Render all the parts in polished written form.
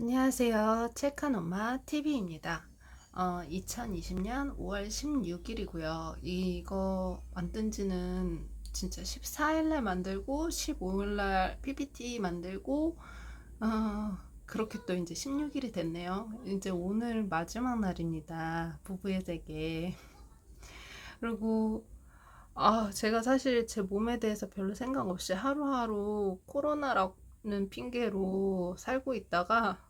안녕하세요. 책한 엄마 TV입니다. 2020년 5월 16일이고요. 이거 만든 지는 진짜 14일날 만들고 15일날 PPT 만들고 그렇게 또 이제 16일이 됐네요. 이제 오늘 마지막 날입니다. 부부의 세계. 그리고 제가 사실 제 몸에 대해서 별로 생각 없이 하루하루 코로나라는 핑계로 살고 있다가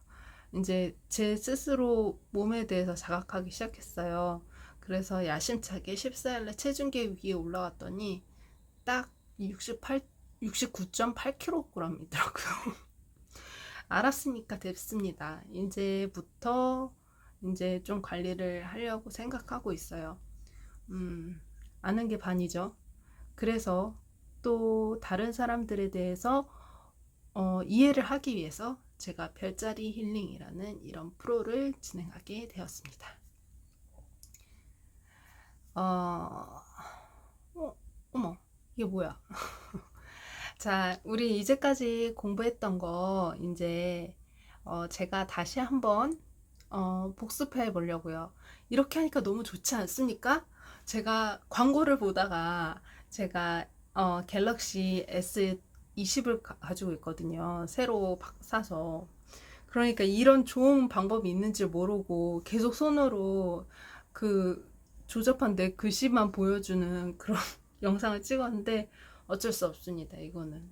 이제 제 스스로 몸에 대해서 자각하기 시작했어요. 그래서 야심차게 14일날 체중계 위에 올라갔더니 딱 69.8kg이더라고요. 알았으니까 됐습니다. 이제부터 이제 좀 관리를 하려고 생각하고 있어요. 음, 아는 게 반이죠. 그래서 또 다른 사람들에 대해서 이해를 하기 위해서 제가 별자리 힐링이라는 이런 프로를 진행하게 되었습니다. 어, 어머, 이게 뭐야? 자, 우리 이제까지 공부했던 거 이제 제가 다시 한번 복습해 보려고요. 이렇게 하니까 너무 좋지 않습니까? 제가 광고를 보다가 제가 갤럭시 S20을 가지고 있거든요. 새로 사서. 그러니까 이런 좋은 방법이 있는지 모르고 계속 손으로 그 조잡한 내 글씨만 보여주는 그런 영상을 찍었는데 어쩔 수 없습니다. 이거는.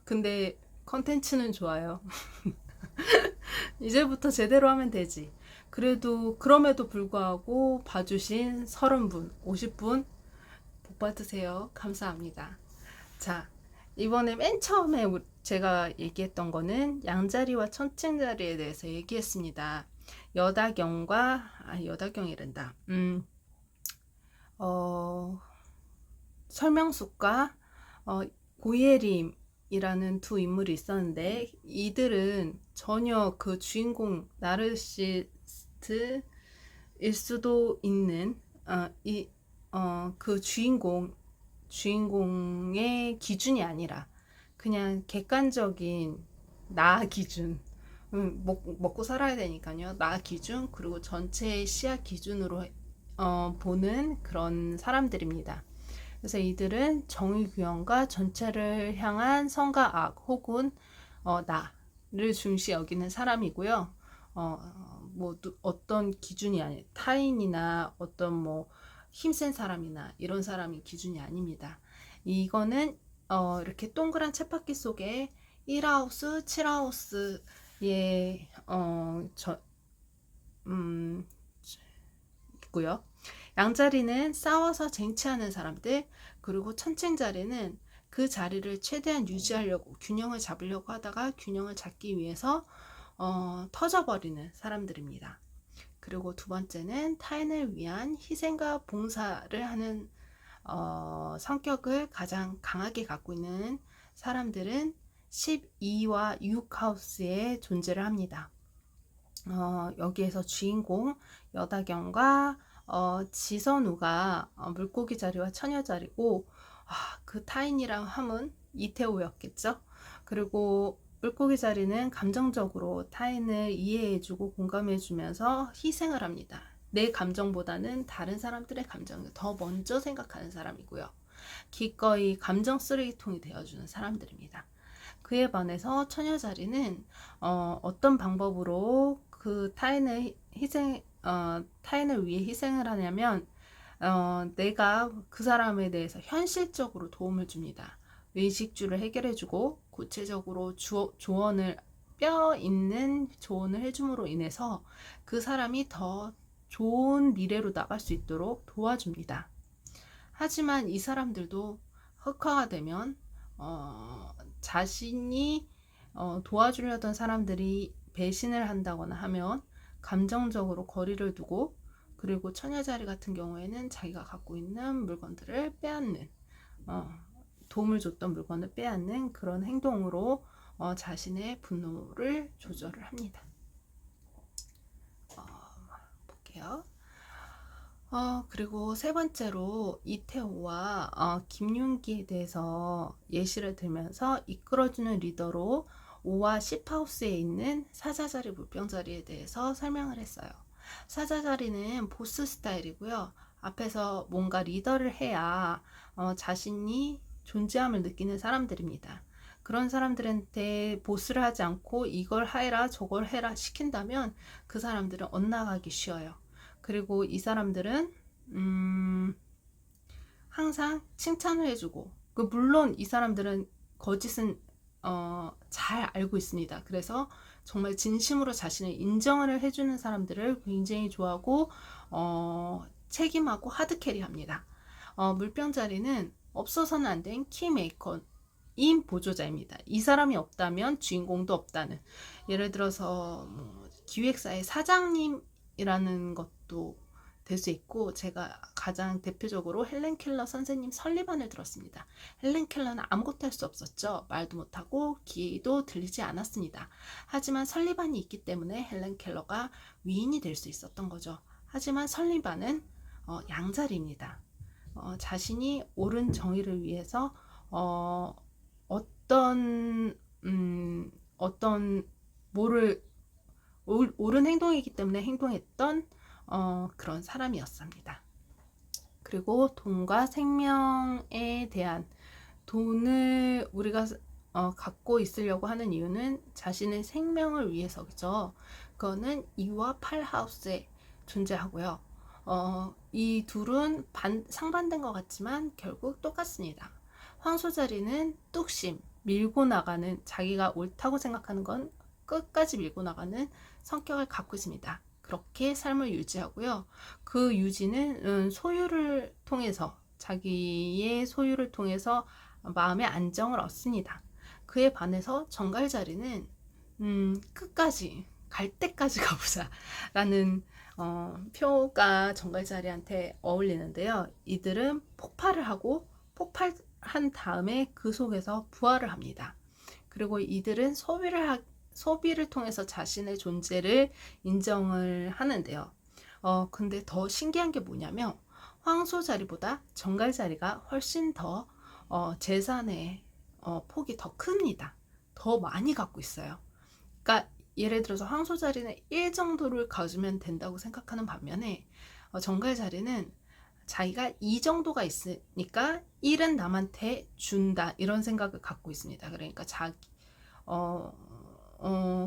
근데 컨텐츠는 좋아요. 이제부터 제대로 하면 되지. 그래도 그럼에도 불구하고 봐주신 30분, 50분 복 받으세요. 감사합니다. 자, 이번에 맨 처음에 제가 얘기했던 거는 양자리와 천칭자리에 대해서 얘기했습니다. 여다경이란다. 어, 설명숙과 고예림이라는 두 인물이 있었는데 이들은 전혀 그 주인공 나르시스트일 수도 있는 그 주인공의 기준이 아니라 그냥 객관적인 나 기준, 먹고 살아야 되니까요. 나 기준 그리고 전체의 시야 기준으로 보는 그런 사람들입니다. 그래서 이들은 정의규현과 전체를 향한 선과 악 혹은 나를 중시 여기는 사람이고요. 뭐 어떤 기준이 아니 타인이나 어떤 뭐 힘센 사람이나 이런 사람이 기준이 아닙니다. 이거는 이렇게 동그란 쳇바퀴 속에 1하우스, 7하우스에 있고요. 양자리는 싸워서 쟁취하는 사람들, 그리고 천칭자리는 그 자리를 최대한 유지하려고 균형을 잡으려고 하다가 균형을 잡기 위해서 터져버리는 사람들입니다. 그리고 두 번째는 타인을 위한 희생과 봉사를 하는 성격을 가장 강하게 갖고 있는 사람들은 12와 6하우스에 존재를 합니다. 여기에서 주인공 여다경과 지선우가 물고기 자리와 처녀 자리고 그 타인이랑 함은 이태호였겠죠. 그리고 물고기 자리는 감정적으로 타인을 이해해주고 공감해주면서 희생을 합니다. 내 감정보다는 다른 사람들의 감정을 더 먼저 생각하는 사람이고요. 기꺼이 감정 쓰레기통이 되어주는 사람들입니다. 그에 반해서 처녀 자리는 어떤 방법으로 그 타인을 위해 희생을 하냐면 내가 그 사람에 대해서 현실적으로 도움을 줍니다. 의식주를 해결해주고 구체적으로 조언을 뼈 있는 조언을 해줌으로 인해서 그 사람이 더 좋은 미래로 나갈 수 있도록 도와줍니다. 하지만 이 사람들도 흑화가 되면 자신이 도와주려던 사람들이 배신을 한다거나 하면 감정적으로 거리를 두고 그리고 처녀자리 같은 경우에는 자기가 갖고 있는 물건들을 빼앗는 도움을 줬던 물건을 빼앗는 그런 행동으로 자신의 분노를 조절을 합니다. 볼게요. 그리고 세 번째로 이태호와 김윤기에 대해서 예시를 들면서 이끌어주는 리더로 5와 10하우스에 있는 사자자리, 물병자리에 대해서 설명을 했어요. 사자자리는 보스 스타일이고요. 앞에서 뭔가 리더를 해야 자신이 존재함을 느끼는 사람들입니다. 그런 사람들한테 보스를 하지 않고 이걸 해라 저걸 해라 시킨다면 그 사람들은 엇나가기 쉬워요. 그리고 이 사람들은 항상 칭찬을 해주고, 물론 이 사람들은 거짓은 잘 알고 있습니다. 그래서 정말 진심으로 자신을 인정을 해주는 사람들을 굉장히 좋아하고 책임하고 하드캐리합니다. 물병자리는 없어서는 안 된 키메이커인 보조자입니다. 이 사람이 없다면 주인공도 없다는, 예를 들어서 뭐 기획사의 사장님이라는 것도 될 수 있고, 제가 가장 대표적으로 헬렌 켈러 선생님 설리반을 들었습니다. 헬렌 켈러는 아무것도 할 수 없었죠. 말도 못하고 귀도 들리지 않았습니다. 하지만 설리반이 있기 때문에 헬렌 켈러가 위인이 될 수 있었던 거죠. 하지만 설리반은 양자리입니다. 자신이 옳은 정의를 위해서 어떤 뭐를 옳은 행동이기 때문에 행동했던 그런 사람이었습니다. 그리고 돈과 생명에 대한, 돈을 우리가 갖고 있으려고 하는 이유는 자신의 생명을 위해서죠. 그거는 2와 8하우스에 존재하고요. 이 둘은 상반된 것 같지만 결국 똑같습니다. 황소자리는 뚝심, 밀고 나가는, 자기가 옳다고 생각하는 건 끝까지 밀고 나가는 성격을 갖고 있습니다. 그렇게 삶을 유지하고요. 그 유지는 소유를 통해서, 자기의 소유를 통해서 마음의 안정을 얻습니다. 그에 반해서 정갈자리는 끝까지, 갈 때까지 가보자 라는 표가 정갈자리한테 어울리는데요. 이들은 폭발을 하고 폭발한 다음에 그 속에서 부활을 합니다. 그리고 이들은 소비를 통해서 자신의 존재를 인정을 하는데요. 근데 더 신기한 게 뭐냐면 황소자리보다 정갈자리가 훨씬 더 재산의 폭이 더 큽니다. 더 많이 갖고 있어요. 그러니까 예를 들어서 황소자리는 1 정도를 가지면 된다고 생각하는 반면에 정갈자리는 자기가 2 정도가 있으니까 1은 남한테 준다, 이런 생각을 갖고 있습니다. 그러니까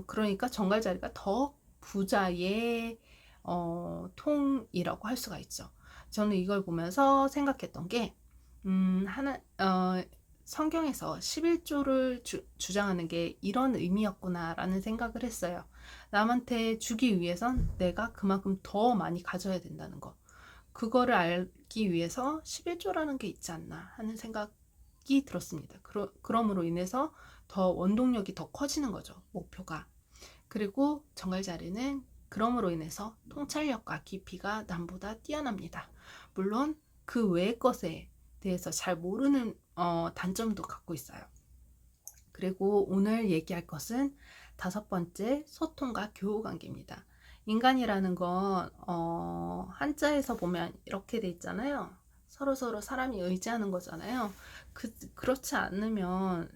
그러니까 정갈자리가 더 부자의 통이라고 할 수가 있죠. 저는 이걸 보면서 생각했던 게 성경에서 11조를 주장하는 게 이런 의미였구나라는 생각을 했어요. 남한테 주기 위해선 내가 그만큼 더 많이 가져야 된다는 거. 그거를 알기 위해서 11조라는 게 있지 않나 하는 생각이 들었습니다. 그럼으로 인해서 더 원동력이 더 커지는 거죠, 목표가. 그리고 정갈자리는 그럼으로 인해서 통찰력과 깊이가 남보다 뛰어납니다. 물론 그 외의 것에 대해서 잘 모르는 단점도 갖고 있어요. 그리고 오늘 얘기할 것은 5번째, 소통과 교우 관계입니다. 인간이라는 건 한자에서 보면 이렇게 돼 있잖아요. 서로 사람이 의지하는 거잖아요. 그렇지 않으면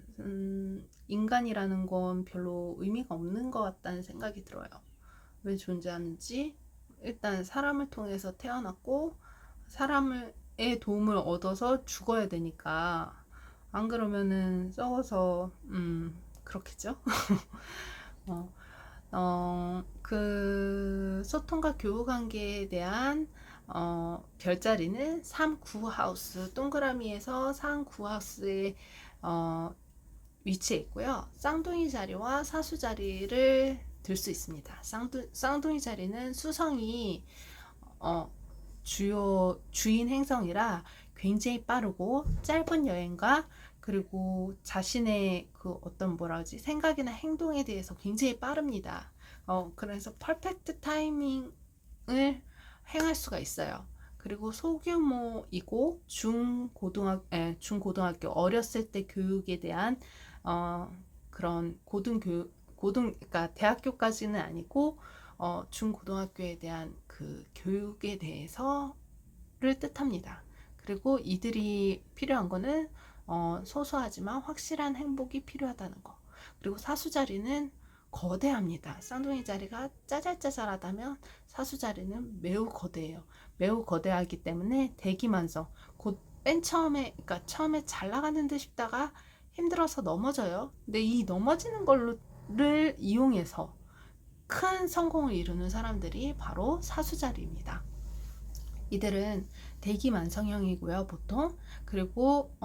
인간이라는 건 별로 의미가 없는 것 같다는 생각이 들어요. 왜 존재하는지, 일단 사람을 통해서 태어났고 사람의 도움을 얻어서 죽어야 되니까, 안 그러면은 썩어서 그렇겠죠. 그 소통과 교우 관계에 대한 별자리는 3, 9하우스, 동그라미에서 3, 9하우스에 위치해 있고요. 쌍둥이 자리와 사수 자리를 들 수 있습니다. 쌍둥이 자리는 수성이 주인 행성이라 굉장히 빠르고 짧은 여행과, 그리고 자신의 그 어떤 생각이나 행동에 대해서 굉장히 빠릅니다. 그래서 퍼펙트 타이밍을 행할 수가 있어요. 그리고 소규모이고 중고등학교 어렸을 때 교육에 대한 그런 그러니까 대학교까지는 아니고 중고등학교에 대한 그 교육에 대해서를 뜻합니다. 그리고 이들이 필요한 거는 소소하지만 확실한 행복이 필요하다는 거. 그리고 사수 자리는 거대합니다. 쌍둥이 자리가 짜잘짜잘하다면 사수 자리는 매우 거대해요. 매우 거대하기 때문에 대기만성, 곧 맨 처음에, 그러니까 처음에 잘 나가는 듯 싶다가 힘들어서 넘어져요. 근데 이 넘어지는 걸를 이용해서 큰 성공을 이루는 사람들이 바로 사수 자리입니다. 이들은 대기만성형이고요, 보통. 그리고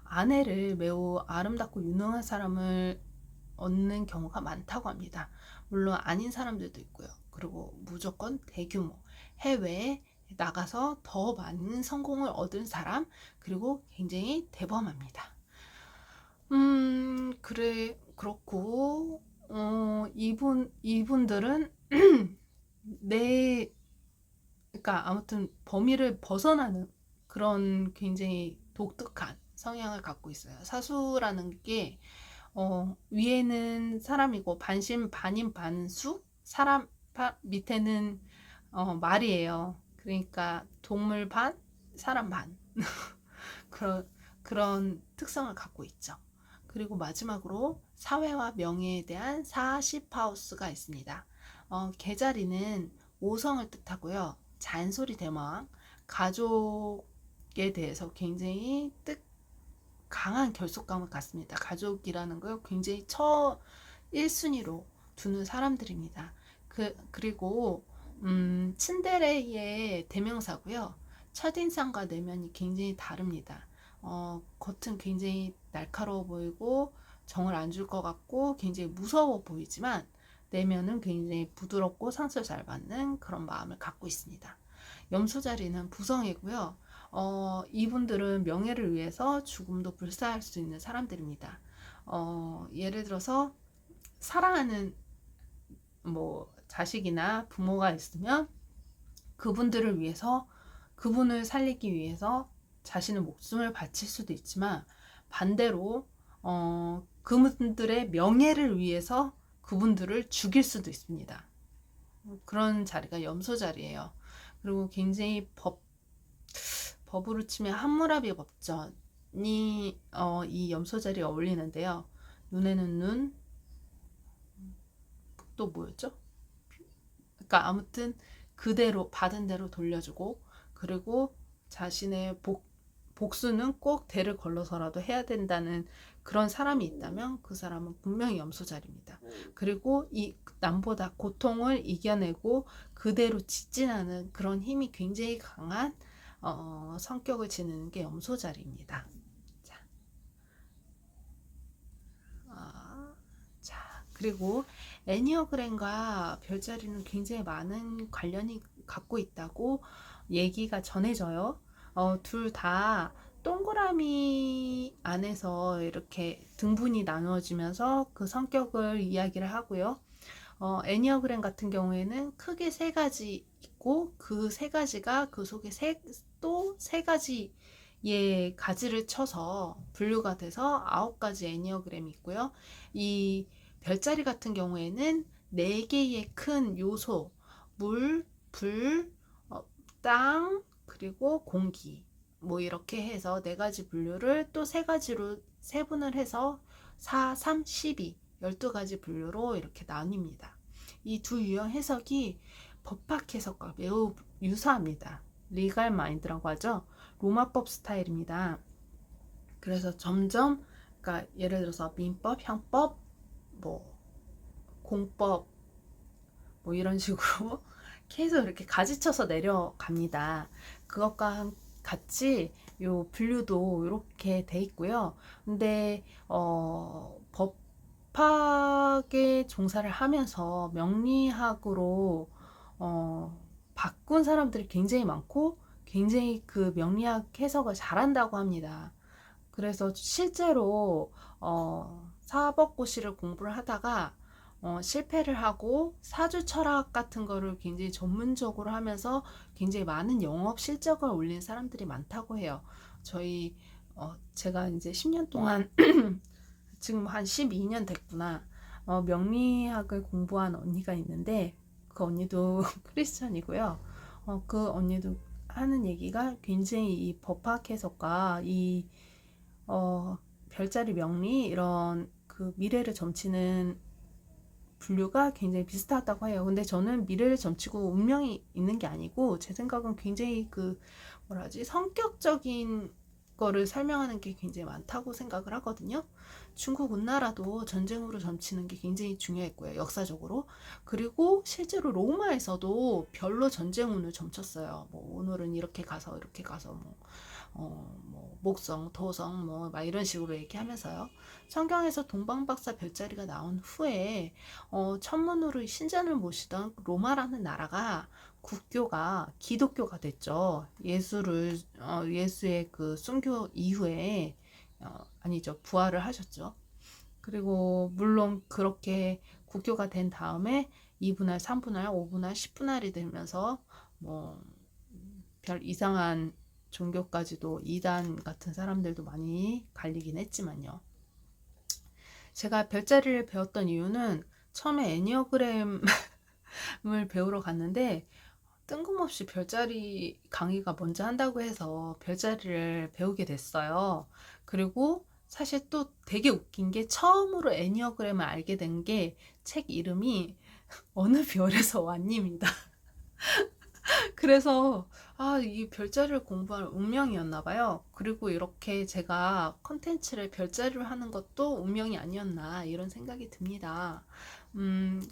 아내를 매우 아름답고 유능한 사람을 얻는 경우가 많다고 합니다. 물론 아닌 사람들도 있고요. 그리고 무조건 대규모 해외에 나가서 더 많은 성공을 얻은 사람, 그리고 굉장히 대범합니다. 그래, 그렇고, 이분들은 내, 그러니까 아무튼 범위를 벗어나는 그런 굉장히 독특한 성향을 갖고 있어요. 사수라는 게 위에는 사람이고 반신 반인 반수 사람 밑에는 말이에요. 그러니까 동물 반 사람 반 그런 특성을 갖고 있죠. 그리고 마지막으로 사회와 명예에 대한 40하우스가 있습니다. 계자리는 5성을 뜻하고요. 잔소리 대마왕, 가족에 대해서 굉장히 강한 결속감을 갖습니다. 가족이라는 걸 굉장히 1순위로 두는 사람들입니다. 그리고 츤데레의 대명사고요. 첫인상과 내면이 굉장히 다릅니다. 겉은 굉장히 날카로워 보이고 정을 안 줄 것 같고 굉장히 무서워 보이지만 내면은 굉장히 부드럽고 상처 잘 받는 그런 마음을 갖고 있습니다. 염소자리는 부성이고요. 이분들은 명예를 위해서 죽음도 불사할 수 있는 사람들입니다. 예를 들어서 사랑하는 자식이나 부모가 있으면 그분들을 위해서, 그분을 살리기 위해서 자신의 목숨을 바칠 수도 있지만 반대로 그분들의 명예를 위해서 그분들을 죽일 수도 있습니다. 그런 자리가 염소 자리예요. 그리고 굉장히 법으로 치면 함무라비 법전이 이 염소 자리에 어울리는데요. 눈에는 눈, 또 뭐였죠? 그러니까 아무튼 그대로 받은 대로 돌려주고, 그리고 자신의 복수는 꼭 대를 걸러서라도 해야 된다는 그런 사람이 있다면 그 사람은 분명히 염소자리입니다. 그리고 이 남보다 고통을 이겨내고 그대로 직진하는 그런 힘이 굉장히 강한 성격을 지니는 게 염소자리입니다. 자, 그리고 애니어그램과 별자리는 굉장히 많은 관련이 갖고 있다고 얘기가 전해져요. 둘 다 동그라미 안에서 이렇게 등분이 나누어지면서 그 성격을 이야기를 하고요. 애니어그램 같은 경우에는 크게 세 가지 있고 그 세 가지가 그 속에 또 세 가지의 가지를 쳐서 분류가 돼서 9가지 애니어그램이 있고요. 이 별자리 같은 경우에는 4개의 큰 요소, 물, 불, 땅, 그리고 공기, 이렇게 해서 4가지 분류를 또 3가지로 세분을 해서 4, 3, 12, 12가지 분류로 이렇게 나뉩니다. 이 두 유형 해석이 법학 해석과 매우 유사합니다. 리갈 마인드라고 하죠. 로마법 스타일입니다. 그래서 점점, 그러니까 예를 들어서 민법, 형법, 공법, 이런 식으로 계속 이렇게 가지쳐서 내려갑니다. 그것과 같이 요 분류도 이렇게 돼 있고요. 근데 법학에 종사를 하면서 명리학으로 바꾼 사람들이 굉장히 많고 굉장히 그 명리학 해석을 잘한다고 합니다. 그래서 실제로 사법고시를 공부를 하다가 실패를 하고 사주 철학 같은 거를 굉장히 전문적으로 하면서 굉장히 많은 영업 실적을 올린 사람들이 많다고 해요. 제가 이제 10년 동안 지금 한 12년 됐구나. 명리학을 공부한 언니가 있는데 그 언니도 크리스천이고요. 그 언니도 하는 얘기가 굉장히 이 법학 해석과 이 별자리 명리 이런 그 그 미래를 점치는 분류가 굉장히 비슷하다고 해요. 근데 저는 미래를 점치고 운명이 있는 게 아니고 제 생각은 굉장히 그 뭐라 하지 성격적인 거를 설명하는 게 굉장히 많다고 생각을 하거든요. 중국 운나라도 전쟁으로 점치는 게 굉장히 중요했고요. 역사적으로. 그리고 실제로 로마에서도 별로 전쟁 운을 점쳤어요. 뭐 오늘은 이렇게 가서 이렇게 가서 뭐 목성, 토성 뭐 막 이런 식으로 얘기하면서요. 성경에서 동방박사 별자리가 나온 후에 천문으로 신전을 모시던 로마라는 나라가 국교가 기독교가 됐죠. 예수의 그 순교 이후에 아니죠, 부활을 하셨죠. 그리고 물론 그렇게 국교가 된 다음에 2분할, 3분할, 5분할, 10분할이 되면서 뭐 별 이상한 종교까지도 이단 같은 사람들도 많이 갈리긴 했지만요. 제가 별자리를 배웠던 이유는 처음에 애니어그램을 배우러 갔는데 뜬금없이 별자리 강의가 먼저 한다고 해서 별자리를 배우게 됐어요. 그리고 사실 또 되게 웃긴 게 처음으로 애니어그램을 알게 된 게 책 이름이 어느 별에서 왔니입니다. 그래서 이 별자리를 공부할 운명이었나 봐요. 그리고 이렇게 제가 컨텐츠를 별자리로 하는 것도 운명이 아니었나 이런 생각이 듭니다.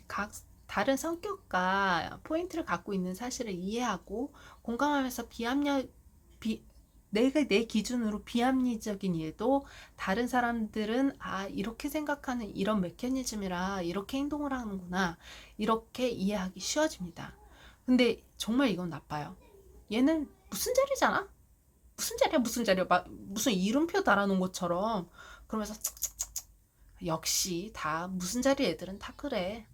각 다른 성격과 포인트를 갖고 있는 사실을 이해하고 공감하면서 내가 내 기준으로 비합리적인 일도 다른 사람들은 이렇게 생각하는 이런 메커니즘이라 이렇게 행동을 하는구나 이렇게 이해하기 쉬워집니다. 근데 정말 이건 나빠요. 얘는 무슨 자리잖아? 무슨 자리야 무슨 자리야 무슨 이름표 달아놓은 것처럼 그러면서 역시 다 무슨 자리 애들은 다 그래.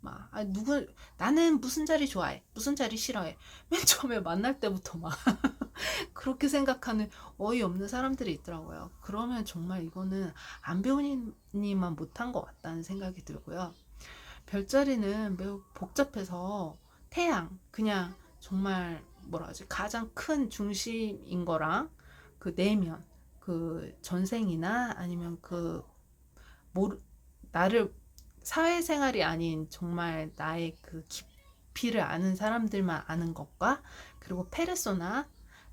나는 무슨 자리 좋아해 무슨 자리 싫어해. 맨 처음에 만날 때부터 막 그렇게 생각하는 어이없는 사람들이 있더라고요. 그러면 정말 이거는 안 배운 이만 못한 것 같다는 생각이 들고요. 별자리는 매우 복잡해서 태양 그냥 정말 뭐라 하지 가장 큰 중심인 거랑 그 내면 그 전생이나 아니면 그 모르 나를 사회생활이 아닌 정말 나의 그 깊이를 아는 사람들만 아는 것과 그리고 페르소나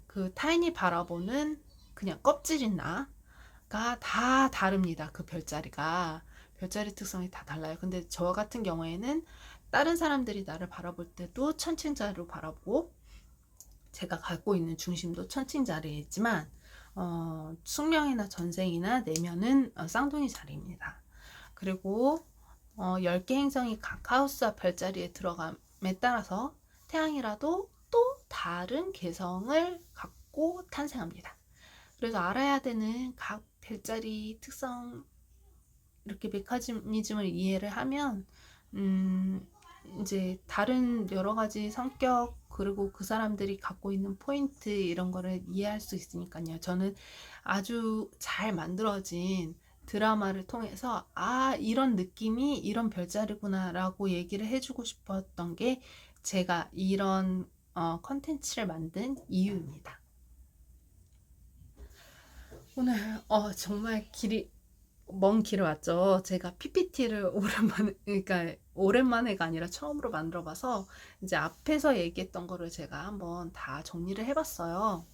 그 타인이 바라보는 그냥 껍질인 나가 다 다릅니다. 그 별자리 특성이 다 달라요. 근데 저 같은 경우에는 다른 사람들이 나를 바라볼 때도 천칭자리로 바라보고 제가 갖고 있는 중심도 천칭자리이지만 숙명이나 전생이나 내면은 쌍둥이 자리입니다. 그리고 10개 행성이 각 하우스와 별자리에 들어감에 따라서 태양이라도 또 다른 개성을 갖고 탄생합니다. 그래서 알아야 되는 각 별자리 특성 이렇게 메커니즘을 이해를 하면 이제 다른 여러 가지 성격 그리고 그 사람들이 갖고 있는 포인트 이런 거를 이해할 수 있으니까요. 저는 아주 잘 만들어진 드라마를 통해서 이런 느낌이 이런 별자리구나 라고 얘기를 해주고 싶었던 게 제가 이런 컨텐츠를 만든 이유입니다. 오늘 정말 먼 길을 왔죠. 제가 PPT를 오랜만에가 아니라 처음으로 만들어봐서 이제 앞에서 얘기했던 거를 제가 한번 다 정리를 해봤어요.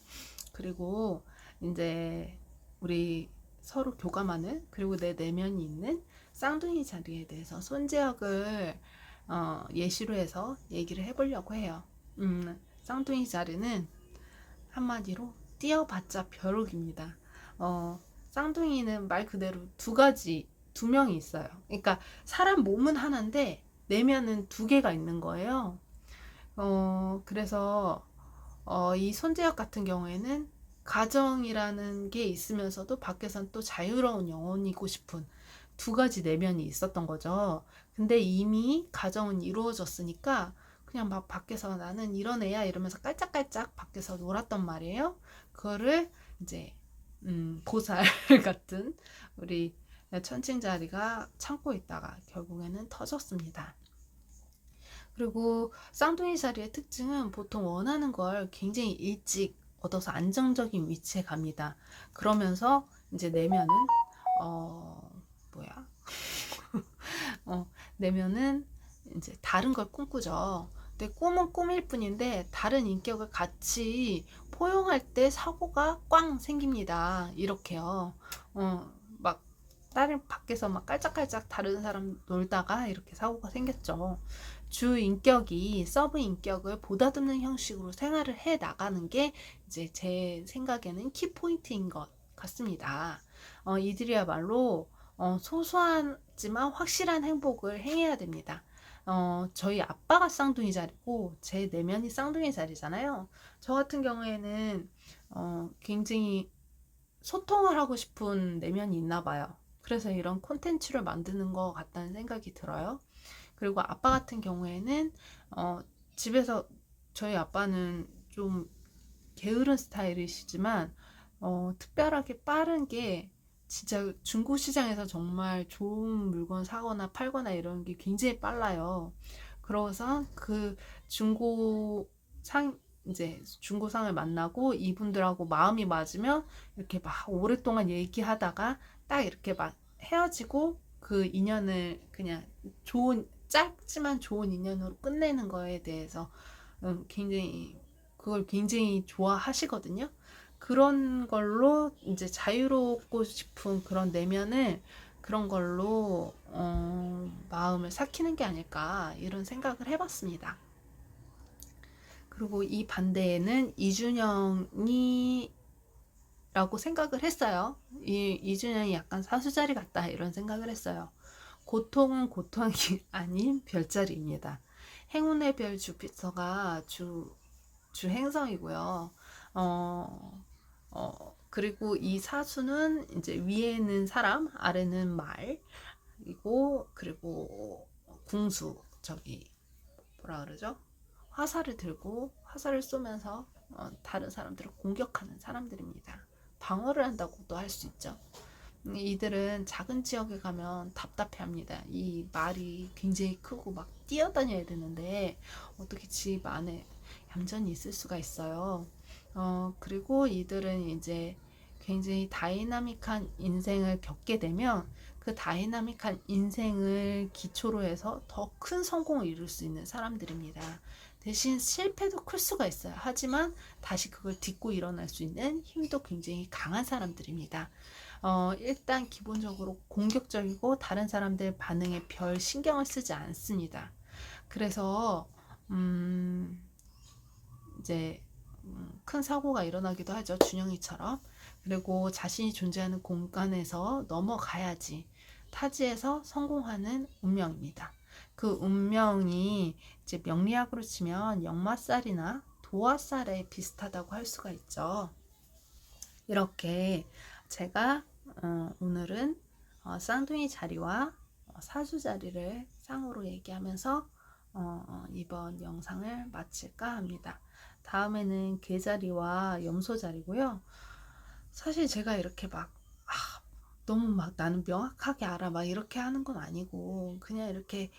그리고 이제 우리 서로 교감하는 그리고 내 내면이 있는 쌍둥이 자리에 대해서 손재역을 예시로 해서 얘기를 해보려고 해요. 쌍둥이 자리는 한마디로 띄어봤자 벼룩입니다. 쌍둥이는 말 그대로 두 명이 있어요. 그러니까 사람 몸은 하나인데 내면은 두 개가 있는 거예요. 그래서 이 손재혁 같은 경우에는 가정이라는 게 있으면서도 밖에선 또 자유로운 영혼이고 싶은 두 가지 내면이 있었던 거죠. 근데 이미 가정은 이루어졌으니까 그냥 막 밖에서 나는 이런 애야 이러면서 깔짝깔짝 밖에서 놀았단 말이에요. 그거를 이제 보살 같은 우리 천칭자리가 참고 있다가 결국에는 터졌습니다. 그리고 쌍둥이 자리의 특징은 보통 원하는 걸 굉장히 일찍 얻어서 안정적인 위치에 갑니다. 그러면서 이제 내면은 뭐야 내면은 이제 다른 걸 꿈꾸죠. 근데 꿈은 꿈일 뿐인데 다른 인격을 같이 포용할 때 사고가 꽝 생깁니다. 이렇게요. 막 다른 밖에서 막 깔짝깔짝 다른 사람 놀다가 이렇게 사고가 생겼죠. 주 인격이 서브 인격을 보다듬는 형식으로 생활을 해 나가는 게 이제 제 생각에는 키포인트인 것 같습니다. 이들이야말로 소소하지만 확실한 행복을 행해야 됩니다. 저희 아빠가 쌍둥이 자리고 제 내면이 쌍둥이 자리잖아요. 저 같은 경우에는 굉장히 소통을 하고 싶은 내면이 있나 봐요. 그래서 이런 콘텐츠를 만드는 것 같다는 생각이 들어요. 그리고 아빠 같은 경우에는 집에서 저희 아빠는 좀 게으른 스타일이시지만 특별하게 빠른 게 진짜 중고 시장에서 정말 좋은 물건 사거나 팔거나 이런 게 굉장히 빨라요. 그래서 그 중고 상 이제 중고상을 만나고 이분들하고 마음이 맞으면 이렇게 막 오랫동안 얘기하다가 딱 이렇게 막 헤어지고 그 인연을 그냥 좋은 짧지만 좋은 인연으로 끝내는 거에 대해서 굉장히 그걸 굉장히 좋아하시거든요. 그런 걸로 이제 자유롭고 싶은 그런 내면을 그런 걸로 마음을 삭히는 게 아닐까 이런 생각을 해봤습니다. 그리고 이 반대에는 이준영이 라고 생각을 했어요. 이준영이 약간 사수자리 같다 이런 생각을 했어요. 고통은 고통이 아닌 별자리입니다. 행운의 별 주피터가 주 행성이고요. 그리고 이 사수는 이제 위에는 사람, 아래는 말, 그리고 궁수, 뭐라 그러죠? 화살을 들고 화살을 쏘면서 다른 사람들을 공격하는 사람들입니다. 방어를 한다고도 할 수 있죠. 이들은 작은 지역에 가면 답답해합니다. 이 말이 굉장히 크고 막 뛰어다녀야 되는데 어떻게 집 안에 얌전히 있을 수가 있어요. 그리고 이들은 이제 굉장히 다이나믹한 인생을 겪게 되면 그 다이나믹한 인생을 기초로 해서 더 큰 성공을 이룰 수 있는 사람들입니다. 대신 실패도 클 수가 있어요. 하지만 다시 그걸 딛고 일어날 수 있는 힘도 굉장히 강한 사람들입니다. 일단 기본적으로 공격적이고 다른 사람들 반응에 별 신경을 쓰지 않습니다. 그래서 이제 큰 사고가 일어나기도 하죠. 준영이처럼. 그리고 자신이 존재하는 공간에서 넘어가야지 타지에서 성공하는 운명입니다. 그 운명이 이제 명리학으로 치면 역마살이나 도화살에 비슷하다고 할 수가 있죠. 이렇게 제가 오늘은 쌍둥이 자리와 사주 자리를 쌍으로 얘기하면서 이번 영상을 마칠까 합니다. 다음에는 개자리와 염소 자리고요. 사실 제가 이렇게 막 너무 막 나는 명확하게 알아 막 이렇게 하는 건 아니고 그냥 이렇게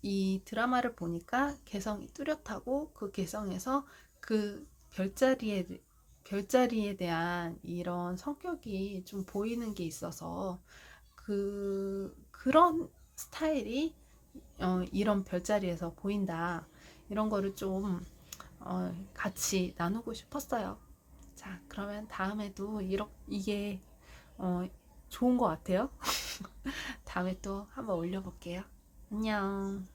이 드라마를 보니까 개성이 뚜렷하고 그 개성에서 그 별자리에 대한 이런 성격이 좀 보이는 게 있어서 그런 스타일이 이런 별자리에서 보인다. 이런 거를 좀 같이 나누고 싶었어요. 자, 그러면 다음에도 이게 좋은 것 같아요. 다음에 또 한번 올려볼게요. 안녕.